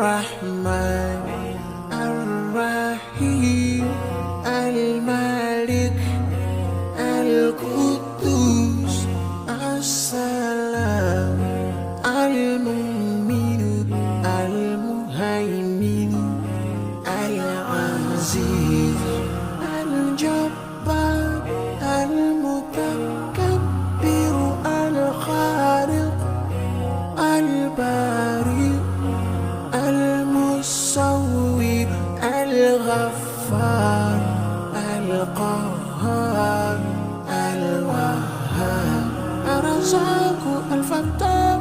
الرحمن الرحيم الملك القدوس السلام المؤمن المهيمن العزيز الجبار المتكبر الخالق البارئ المصور الغفار القهار الوهاب الرزاق الفتاح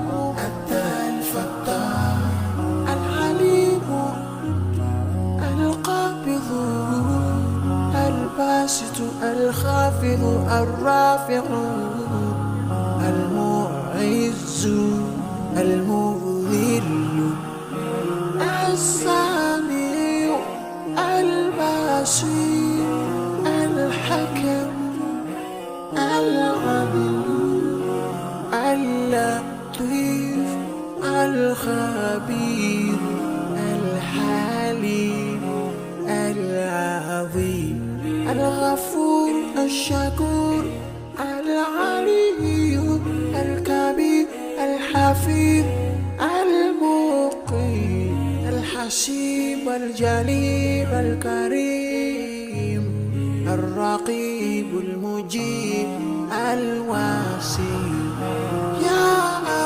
الفتاح العليم القابض الباسط الخافض الرافع المعز المذل السميع البصير الحكم العليم اللطيف الخبير الحليم العظيم الغفور الشكور العلي الكبير الحفيظ المقيم الحسيب الجليل الكريم الرقيب المجيب الواسع يا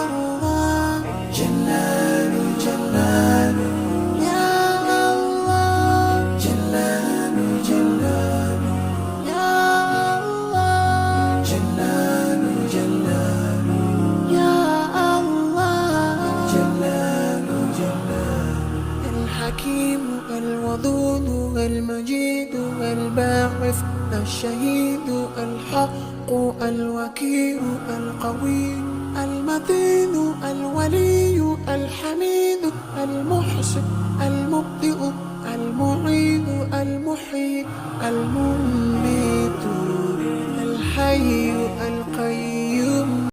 الله جلال جلال يا الله جلال جلال يا الله جلال جلال يا الله جلال جلال الحكيم الودود المجيد الباعث الشهيد الحق الوكيل القوي المتين الولي الحميد المحسن المبدئ المعيد المحيي المميت الحي القيوم